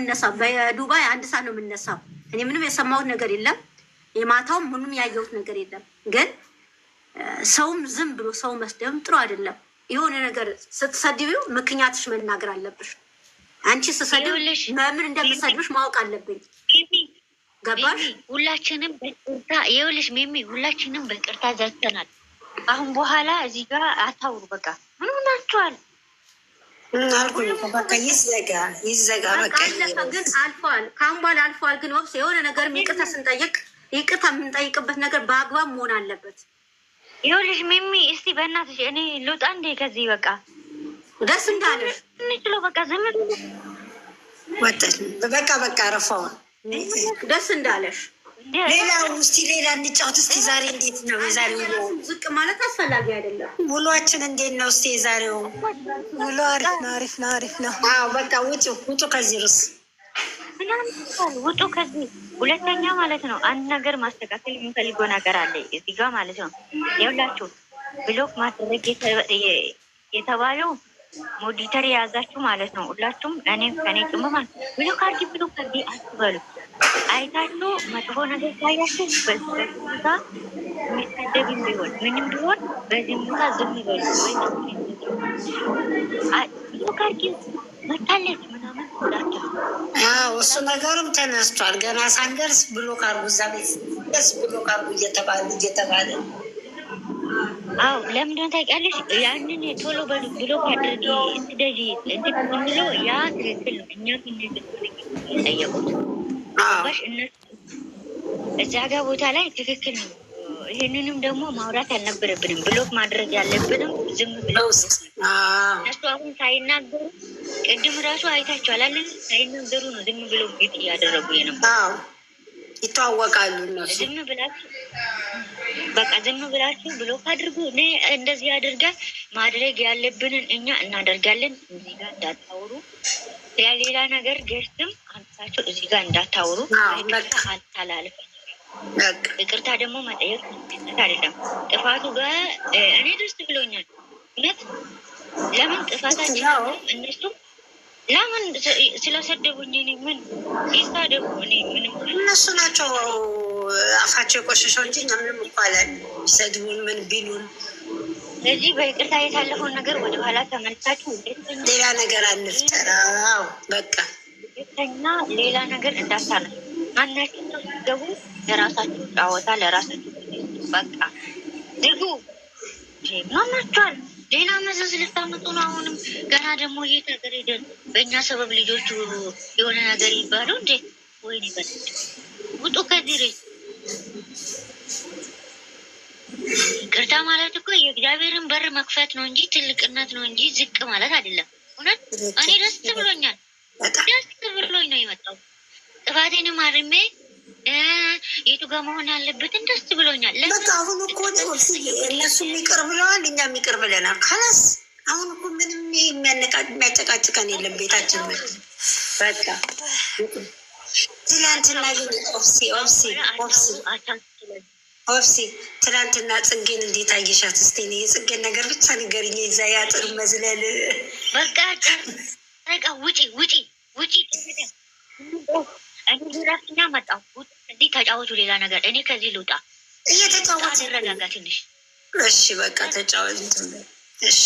የምነሳው። በዱባይ 1 ሰዓት ነው የምነሳው። እኔ ምንም የሰማሁት ነገር የለም። የማታውም ምንም ያየሁት ነገር የለም። ግን ሰውም ዝም ብሎ ሰው መስደብም ጥሩ አይደለም። የሆነ ነገር ስትሰድቢው ምክንያትሽ መናገር አለብሽ። አንቺ ስትሰድብ ምን እንደምትሰድብሽ ማወቅ አለብኝ። ገባሽ? ሁላችንም በቅርታ ይኸውልሽ ሚሚ፣ ሁላችንም በቅርታ ዘግተናል። አሁን በኋላ እዚህ ጋር አታውሩ። በቃ ምን ሆናችኋል? በቃ ይዘጋ። በቃ ግን አልፏል። ከአሁን በኋላ አልፏል። ግን ወቅት የሆነ ነገር ይቅርታ ስንጠይቅ ይቅርታ የምንጠይቅበት ነገር በአግባብ መሆን አለበት። ይኸውልሽ ሚሚ፣ እስቲ በእናትሽ እኔ ልውጣ እንዴ ከዚህ? በቃ ደስ እንዳለሽ እንችሎ በቃ ዝም ወጣሽ። በቃ ረፋውን ደስ እንዳለሽ። ሌላው እስቲ ሌላ እንጫወት እስቲ። ዛሬ እንዴት ነው የዛሬው ውሎ? ዝቅ ማለት አስፈላጊ አይደለም። ውሏችን እንዴት ነው እስቲ? የዛሬው ውሎ አሪፍ ነው። አዎ በቃ ውጡ ከዚህ ርስ ውጡ ከዚህ። ሁለተኛ ማለት ነው አንድ ነገር ማስተካከል የሚፈልገው ነገር አለ እዚህ ጋር ማለት ነው። ይኸውላችሁ ብሎክ ማድረግ የተባለው ሞዲተር የያዛችሁ ማለት ነው። ሁላችሁም ከኔ ጭምር ማለት ነው ብሎክ አድርጊ አትበሉ። አይታችሁ መጥፎ ነገር ታያችሁ በዛ የሚሰደብም ቢሆን ምንም ቢሆን በዚህ ቦታ ዝም በሉ። ወይ ብሎክ አድርጊ መታለች ምናምን ሁላችሁ እሱ ነገርም ተነስቷል። ገና ሳንደርስ ብሎክ አድርጉ እዛ ቤት ብሎክ አድርጉ እየተባለ አዎ ለምንድነው ታውቂያለሽ? ያንን ቶሎ ብሎክ አድርጊ ስደጂ እንትን ብሎ ያ ትክክል ነው። እኛ ጠየቁት ባሽ እነሱ እዛ ጋር ቦታ ላይ ትክክል ነው። ይህንንም ደግሞ ማውራት አልነበረብንም። ብሎክ ማድረግ ያለብንም ዝም ብለው እነሱ አሁን ሳይናገሩ ቅድም ራሱ አይታችኋል አለ ሳይናገሩ ነው ዝም ብለው ቤት እያደረጉ የነበር ይተዋወቃሉ እነሱ። ዝም ብላችሁ ብሎክ አድርጉ። እኔ እንደዚህ አድርጋ ማድረግ ያለብንን እኛ እናደርጋለን። እዚህ ጋር እንዳታወሩ፣ ሌላ ነገር ገርትም አንሳቸው እዚህ ጋር እንዳታወሩ። አልተላልፈ ይቅርታ ደግሞ መጠየቅ አይደለም ጥፋቱ ጋር እኔ ደስ ብሎኛል። እውነት ለምን ጥፋታችን እነሱም ለምን ስለሰደቡኝ እኔ ምን ይሳደቡ? እኔ ምንም እነሱ ናቸው አፋቸው የቆሸሸው እንጂ እኛ ምንም ይባላል ይሰድቡን ምን ቢሉን። ስለዚህ በይቅርታ የታለፈውን ነገር ወደኋላ ተመልሳችሁ ሌላ ነገር አንፍጠር። በቃ ሁለተኛ ሌላ ነገር እንዳታለ ማናችን ነው ሲገቡ ለራሳችሁ ጫወታ ለራሳችሁ በቃ ዝጉ። ማናቸዋል ሌላ መዘዝ ልታመጡ ነው። አሁንም ገና ደግሞ የት ሀገር ሄደን በእኛ ሰበብ ልጆቹ የሆነ ነገር ይባሉ እንዴ? ወይኔ በለች ውጡ ከዚህ ሬ። ይቅርታ ማለት እኮ የእግዚአብሔርን በር መክፈት ነው እንጂ ትልቅነት ነው እንጂ ዝቅ ማለት አይደለም። እውነት እኔ ደስ ብሎኛል። ደስ ብሎኝ ነው የመጣው። ጥፋቴንም አርሜ የቱ ጋር መሆን ያለበትን ደስ ብሎኛል። በቃ አሁን እኮ እነሱ የሚቅር ብለዋል፣ እኛ የሚቅር ብለናል። ካላስ አሁን እኮ ምንም የሚያጨቃጭቀን የለም። ቤታችን በቃ ትላንትና ግን ኦፍሲ ትላንትና ጽጌን እንዴት አየሻት? እስኪ እኔ የጽጌን ነገር ብቻ ንገሪኝ። የዛ ያጥር መዝለል በቃ ውጪ እኔ ራስኛ መጣሁ። እንዲህ ተጫወቱ ሌላ ነገር እኔ ከዚህ ልውጣ። እየተጫወት ረጋጋ ትንሽ። እሺ በቃ ተጫወት። እሺ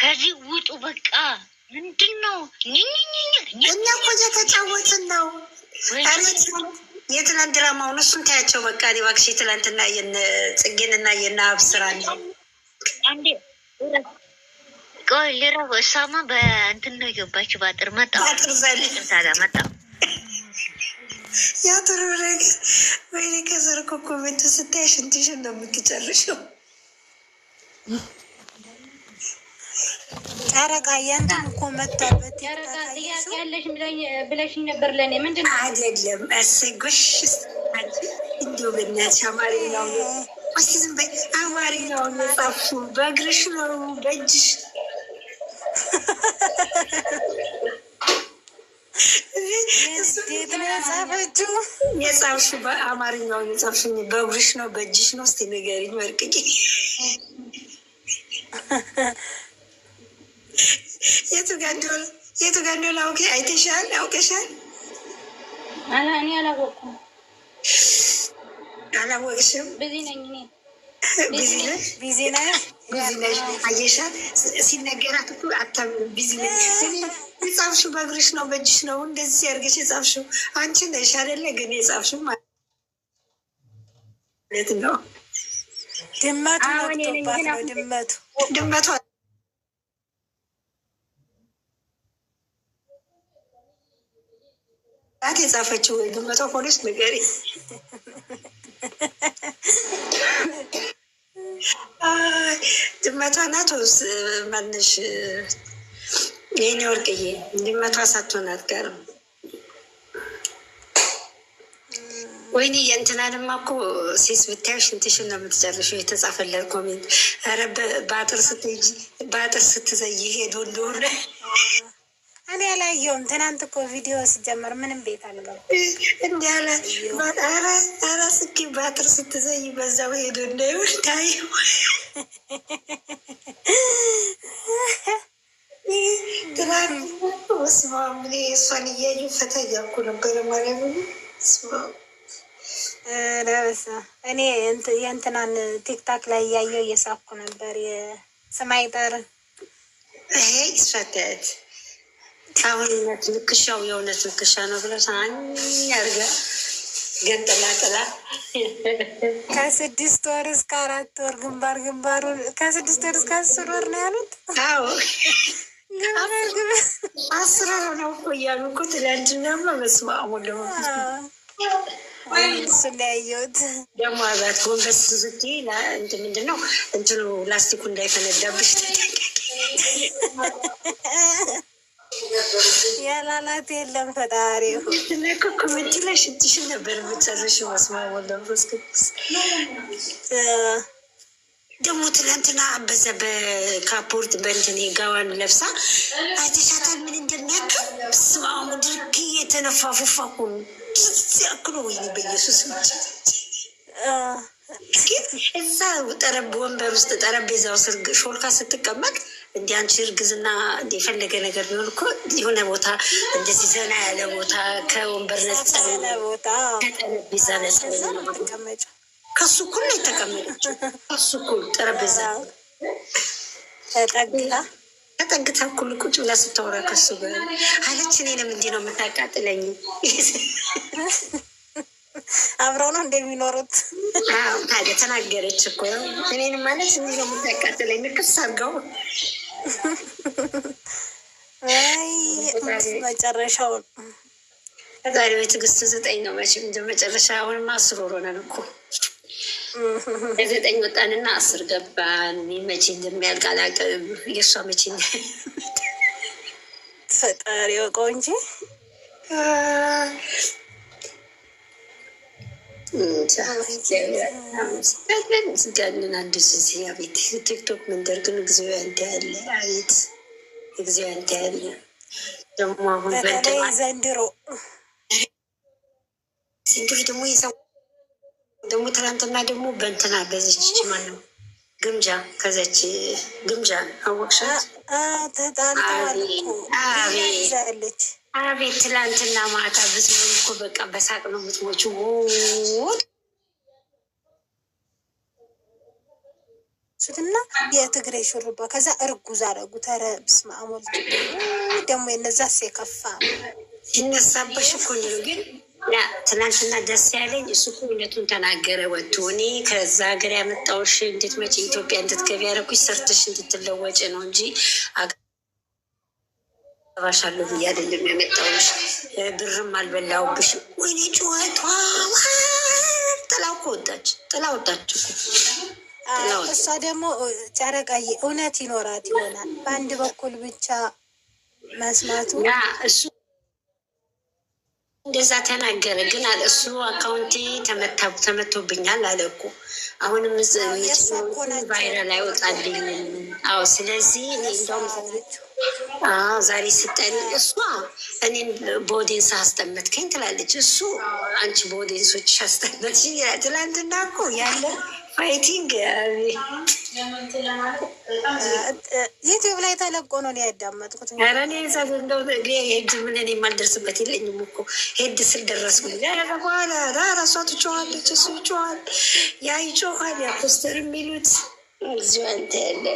ከዚህ ውጡ በቃ። ምንድን ነው እኛ እኮ እየተጫወትን ነው። የትናንት ድራማውን እሱን ታያቸው በቃ። እኔ እባክሽ የትናንትና ጽጌንና የነ አብስራ ነው አንዴ ቆይ ልረፍ። እሷማ በእንትን ነው የገባችው። በአጥር መጣሁ መጣሁ ያጥሩ ነገር ወይኔ ከዘር እኮ ኮሜንት ስታይ ሽንትሽን ነው የምትጨርሽው። ጨረቃ ያንተን እኮ መጣበት ጥያቄ ያለሽ ብለሽኝ ነበር። ለእኔ ምንድን ነው አይደለም ጎሽ እንዲሁ በእናትሽ አማርኛው እስኪ ዝም በይ። አማርኛውን የጻፍሽው በእግርሽ ነው በእጅሽ? የጻፍሽው በአማርኛውን የጻፍሽው በእግርሽ ነው በእጅሽ ነው? እስኪ ንገሪኝ ወርቅዬ። የቱ ጋር እንደሆነ አይተሻል? አውቀሻል? እኔ አላወቅኩም። አላወቅሽም? ቢዚ ነኝ እኔ። ቢዚ ነሽ? አየሻል? ሲነገራት እኮ አታምንም። ቢዚ ነሽ የጻፍሽው በእግርሽ ነው በእጅሽ ነው እንደዚህ አድርገሽ የጻፍሽው አንቺ ነሽ አይደለ? ግን የጻፍሽው ማለት ነው። ድመቱ መጥቶባት ነው። ድመቷ ናት የጻፈችው ወይ ድመቷ ሆነች ንገሪ። ድመቷ ናት ወይስ ማንሽ? የኔ ወርቅዬ ድመቷ ሳትሆናት ጋር ወይኔ የእንትናንማ እኮ ሴስ ብታዩ ሽንትሽን ነው የምትጨርሽው። የተጻፈለት ኮሜንት ኧረ በአጥር ስትዘይ ሄዶ እንደሆነ እኔ አላየሁም። ትናንት እኮ ቪዲዮ ሲጀመር ምንም ቤት አልገባም። እንዲ ያለ ኧረ ስኪ በአጥር ስትዘይ በዛው ሄዶ እንዳይሆን ታየው። ትናንት ስማ ምን እሷን እያዩ ፈታ እያልኩ ነበረ ማለት ነው። ለበሳ እኔ የእንትናን ቲክታክ ላይ እያየው እየሳኩ ነበር። የስማይጠርን ይሄ ይስፈተት አሁን እውነት ልክሻው የእውነት ልክሻ ነው ብለ ሳኝ ያርገ ገንጥላ ጥላ ከ6 ወር እስከ 4 ወር ግንባሩ ከ6 ወር እስከ 10 ወር ነው ያሉት። አዎ 10 ወር ነው እኮ እያሉ እኮ ትላንትና በስመ አብ ወወልድ እሱን ያየሁት ደግሞ አባት ጎንበስ ስትይ እንትን ምንድን ነው እንትኑ ላስቲኩ እንዳይፈነዳብሽ ተጠንቀቂ። ያላላት የለም ፈጣሪ እኮ ኮሜንት ላይ ሽንትሽን ነበር የምትጨርሺው። በስመ አብ ወወልድ ወመንፈስ ቅዱስ። ደግሞ ትላንትና በዛ በካፖርት በእንትን ጋዋን ለብሳ አይተሻታል? ምን እንደሚያክል በስመ አብ ድርግ የተነፋፉፋኩ ሲያክሉ ወይ በኢየሱስ ግን እዛ ወንበር ውስጥ ጠረጴዛው ስር ሾልካ ስትቀመጥ እንዲ አንቺ እርግዝና የፈለገ ነገር ቢሆን እኮ የሆነ ቦታ እንደዚህ ዘና ያለ ቦታ ከወንበር ነጻ ቦታ ከጠረጴዛ ነጻ ከሱ እኩል ነው የተቀመጠችው። ከሱ እኩል ጠረጴዛ ተጠግታ እኩል ቁጭ ብላ ስታወራ ከሱ ጋር አለች። እኔንም እንዲህ ነው የምታቃጥለኝ። አብረው ነው እንደሚኖሩት። ታዲያ ተናገረች እኮ እኔንም ማለት እንዲህ ነው የምታቃጥለኝ። ንክስ አድርገው መጨረሻውን ዛሬ በትዕግስት 9 ነው መቼም እንደ መጨረሻ። አሁንማ 10 ወር ሆነን እኮ 9 ወጣንና 10 ገባን። መቼ እንደሚያልቅ አላውቅም። የእሷ መቼ ፈጣሪ ወቀው እንጂ ስጋንን አንድ ዚህ አቤት ቲክቶክ መንደር ግን እግዚኦ ያንተ ያለ አቤት እግዚኦ ያንተ ያለ ደግሞ አሁን ዘንድሮ ደግሞ የሰው ደግሞ ትናንትና ደግሞ በእንትና ገዘች ማነው ግምጃ ከዘች ግምጃ አወቅሻት? ተጣልተዋል እኮ ይዛለች። አቤት ትላንትና ማታ ብትኖር እኮ በቃ በሳቅ ነው የምትሞችው። ሱትና የትግሬ ሹርባ ከዛ እርጉዝ አደረጉ። ኧረ በስመ አብ ወልድ ደግሞ የነዛስ የከፋ ይነሳበሽ እኮ ነው። ግን ትናንትና ደስ ያለኝ እሱ እኮ እውነቱን ተናገረ ወጥቶ። እኔ ከዛ ሀገር ያመጣሁሽ እንድትመጪ ኢትዮጵያ እንድትገቢ ያደረኩሽ ሰርተሽ እንድትለወጭ ነው እንጂ አገባሻለሁ ብዬ አይደለም ያመጣሁሽ። ብርም አልበላሁብሽ። ወይኔ ጩኸቷ ጥላው እኮ ወጣች። ጥላ ወጣች እኮ እሷ ደግሞ ጨረቃዬ እውነት ይኖራት ይሆናል በአንድ በኩል ብቻ መስማቱ። እሱ እንደዛ ተናገረ። ግን አለ እሱ አካውንቴ ተመቶብኛል አለ እኮ። አሁንም ቫይራል አይወጣልኝ። አዎ ስለዚህ እንደውም ዛሬ ስጠን እሷ እኔን በኦዲየንስ አስጠመጥከኝ ትላለች። እሱ አንቺ በኦዲየንሶች አስጠመጥሽኝ። ትላንትና እኮ ያለ ፋይቲንግ ዩቲዩብ ላይ ተለቆ ነው ያዳመጥኩት። ኧረ እኔ እዛ እንደው ሄድ ምን እኔ የማልደርስበት የለኝም እኮ ሄድ ስል ደረስኩ። በኋላ ራሷ ትጮኻለች፣ እሱ ይጮኻል፣ ያ ይጮኻል፣ ያ ኮስተር የሚሉት እዚሁ አንተ ያለ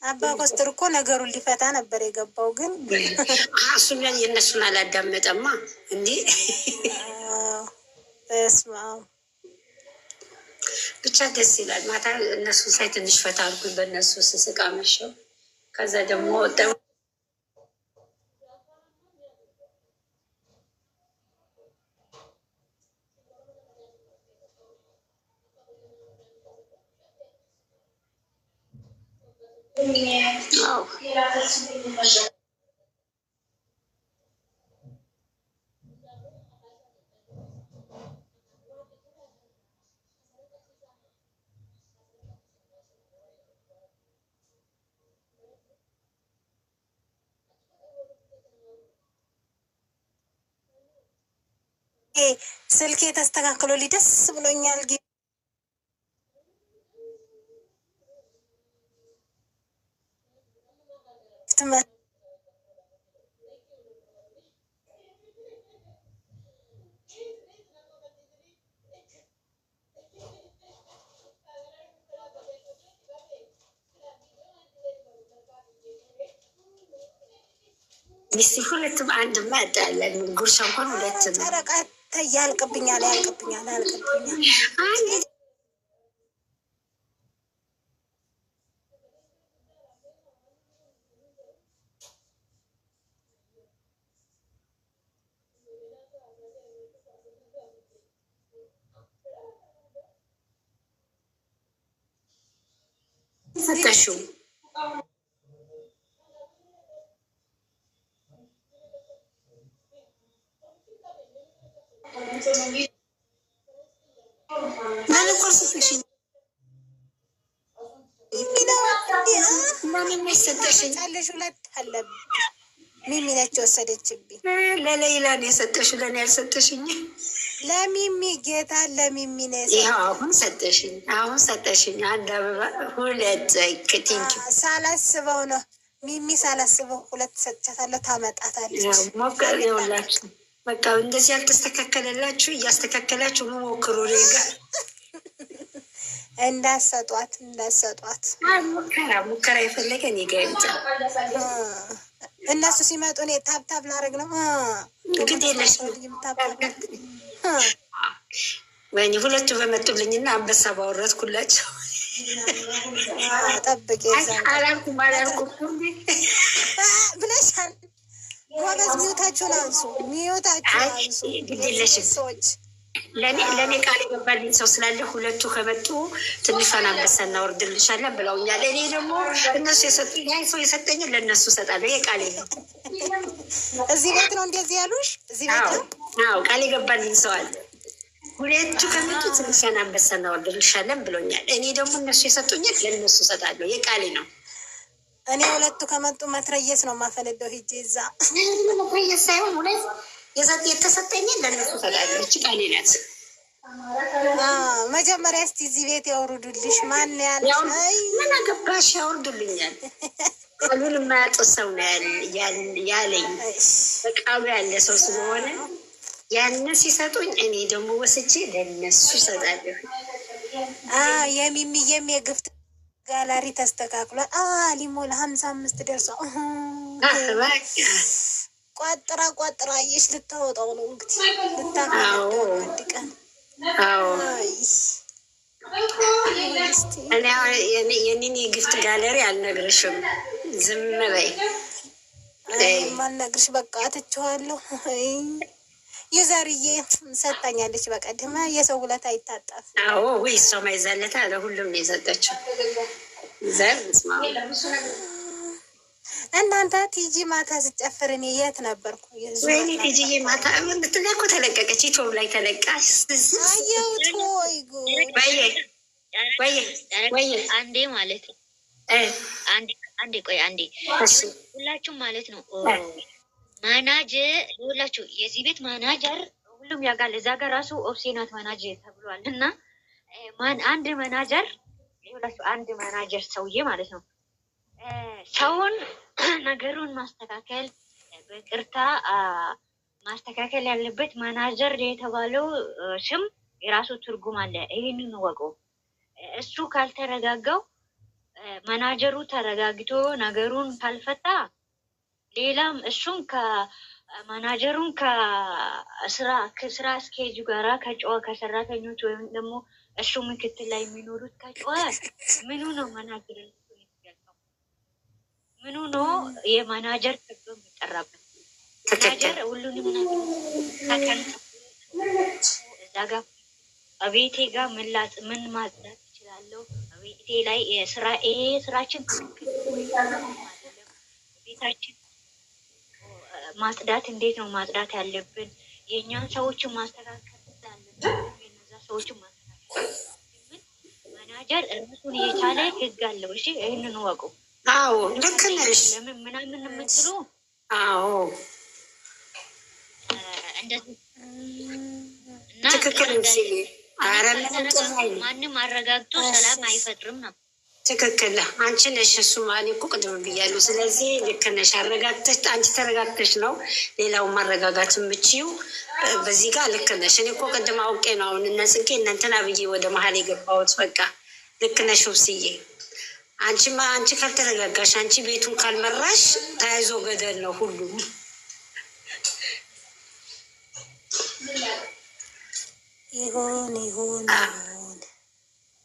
አባ ኮስተር እኮ ነገሩን ሊፈታ ነበር የገባው፣ ግን እሱም የእነሱን አላዳመጠማ እንዴ። በስመ አብ ብቻ ደስ ይላል። ማታ እነሱ ሳይ ትንሽ ፈታ አልኩኝ፣ በእነሱ ስስቅ አመሸሁ። ከዛ ደግሞ ስልኬ ተስተካክሎልኝ ደስ ብሎኛል። ሚስቲ ሁለቱም አንድ ማጣለን ጉርሻ እንኳን ሁለት ነው። ጨረቃ ያልቅብኛል። ሰጠሽው ጫለሽ ሁለት አለብኝ። ሚሚ ነች የወሰደችብኝ። ለሌላ ነው የሰጠሽው፣ ለእኔ ያልሰጠሽኝ። ለሚሚ ጌታ ለሚሚ ነው የሰጠሽኝ። ይኸው አሁን ሰጠሽኝ። አንድ አበባ ሁለት ቲንኪ ሳላስበው ነው ሚሚ ሳላስበው ሁለት ሰጥቻታለሁ። ታመጣታለች። ሞከር የውላችሁ በቃ እንደዚህ ያልተስተካከለላችሁ እያስተካከላችሁ ሞክሩ። ሬጋ እንዳሰጧት ሙከራ የፈለገ እኔ ጋ ይምጣ። እነሱ ሲመጡ እኔ ታብታብ ላደርግ ነው። ግድ የለሽ ወይኔ ሁለቱ በመጡልኝና አንበሳ ባወረድኩላቸው። ጠብቄ አላልኩም ብለሻል። ጎበዝ ሚዩታችሁን አንሱ። ግድ የለሽም ሰዎች ለእኔ ቃል የገባልኝ ሰው ስላለ ሁለቱ ከመጡ ትንሿን አንበሳ እናወርድልሻለን ብለውኛል። እኔ ደግሞ እነሱ የሰጡኝ ሰው የሰጠኝን ለእነሱ እሰጣለሁ። ይሄ ቃል ነው። እዚህ ቤት ነው እንደዚህ ያሉሽ? እዚህ ቤት ነው? አዎ ቃል የገባልኝ ሰው አለ። ሁለቱ ከመጡ ትንሿን አንበሳ እናወርድልሻለን ብሎኛል። እኔ ደግሞ እነሱ የሰጡኝን ለእነሱ እሰጣለሁ። ይሄ ቃል ነው። እኔ ሁለቱ ከመጡ መትረየስ ነው ማፈነደው። ሂጅ እዛ መትረየስ ሳይሆን ሁለት የተሰጠኝን ለእነሱ እሰጣለሁ። እቺ ቃሌ ናት። መጀመሪያ እስቲ እዚህ ቤት ያውርዱልሽ። ማን ያለ ምን አገባሽ? ያወርዱልኛል። ቃሉን የማያውቅ ሰው ነው ያለኝ። በቃሉ ያለ ሰው ስለሆነ ያን ሲሰጡኝ እኔ ደግሞ ወስጄ ለእነሱ እሰጣለሁ። የሚሚየም የግፍት ጋላሪ ተስተካክሏል። ሊሞላ 55 ደርሷል። ቋጥራ አየሽ፣ ልታወጣው ነው እንግዲህ ልታወጣው አንድ ቀን። የኔን የግፍት ጋለሪ አልነግርሽም፣ ዝም በይ። ማልነግርሽ በቃ ትቼዋለሁ። የዛርዬ ሰጣኛለች በቀደም። የሰው ውለታ አይታጠፍ። ወይ እሷ ማይዛለታ ለሁሉም ነው የሰጠችው። ዘር ስማ እናንተ ቲጂ ማታ ስጨፍር እኔ የት ነበርኩ? ወይኔ ቲጂ ማታ ምትለኮ ተለቀቀች፣ ዩቱብ ላይ ተለቃ አየሁት። ወይ አንዴ ማለት ነው። አንዴ ሁላችሁም ማለት ነው። ማናጀር ሁላችሁ የዚህ ቤት ማናጀር ሁሉም ያውቃል። እዛ ጋር ራሱ ኦፕሴናት ማናጀር ተብሏል። እና አንድ መናጀር አንድ መናጀር ሰውዬ ማለት ነው ሰውን ነገሩን ማስተካከል በቅርታ ማስተካከል ያለበት ማናጀር የተባለው ስም የራሱ ትርጉም አለ። ይህንን ወቀው እሱ ካልተረጋጋው መናጀሩ ተረጋግቶ ነገሩን ካልፈታ ሌላም እሱም ከማናጀሩን ከስራ አስኬጁ ጋራ ከጨዋ ከሰራተኞች ወይም ደግሞ እሱ ምክትል ላይ የሚኖሩት ከጨዋ ምኑ ነው መናጀር የሚገልጸው? ምኑ ነው የማናጀር ተብሎ የሚጠራበት? ማናጀር ሁሉንም ነገር እዛ ጋር አቤቴ ጋር ምን ማጽዳት ይችላለሁ? አቤቴ ላይ ይሄ ስራችን ቤታችን ማጽዳት እንዴት ነው ማጽዳት ያለብን? የእኛን ሰዎችን ማስተካከል አለብን። የነዛ ሰዎችን ማስተካከል ማናጀር እርሱን የቻለ ህግ አለው። እሺ ይህንን ወቁ። አዎ ልክ ነሽ። ለምን ምናምን የምትሉ አዎ እንደዚህ ትክክል ማንም አረጋግጦ ሰላም አይፈጥርም ነው። ትክክል አንቺ ነሽ። እሱ ማን እኮ ቅድም ብያለሁ። ስለዚህ ልክ ነሽ። አረጋግተሽ አንቺ ተረጋግተሽ ነው ሌላው ማረጋጋት የምችይው። በዚህ ጋር ልክ ነሽ። እኔ እኮ ቅድም አውቄ ነው አሁን እነ ጽጌ እናንተና ብዬ ወደ መሀል የገባሁት። በቃ ልክ ነሽ ውብስዬ። አንቺ ካልተረጋጋሽ፣ አንቺ ቤቱን ካልመራሽ ተያይዞ ገደል ነው ሁሉም። ይሁን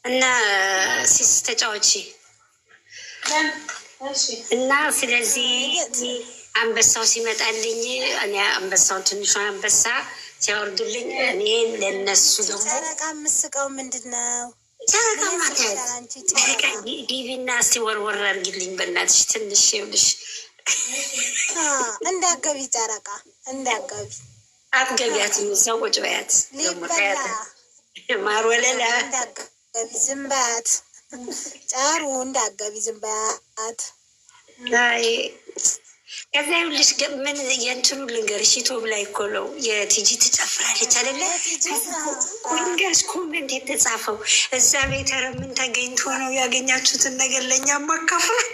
እና ሲስ ተጫዋች እና ስለዚህ አንበሳው ሲመጣልኝ እኔ አንበሳውን ትንሿን አንበሳ ሲያወርዱልኝ እኔ ለነሱ ደግሞ ጨረቃ ምስቀው ምንድን ነው? ጨረቃ ማታ ዲቪና እስቲ ወርወር አድርጊልኝ በእናትሽ ትንሽ ይኸውልሽ። እንዳገቢ ጨረቃ እንዳገቢ አትገቢያት እዛው ቁጭ በያት ሊበላ ማር ወለላ እንዳገቢ ዝም በያት ጫሩ እንዳገቢ ዝም በያት። አይ ከዛ ይኸውልሽ ምን የእንትኑ ልንገርሽ ዩቲዩብ ላይ እኮ ነው የቲጂ ትጨፍራለች አይደለ? ልንገርሽ ኮሜንት የተጻፈው እዛ ቤት ኧረ ምን ተገኝቶ ነው ያገኛችሁትን ነገር ለእኛ ማካፈል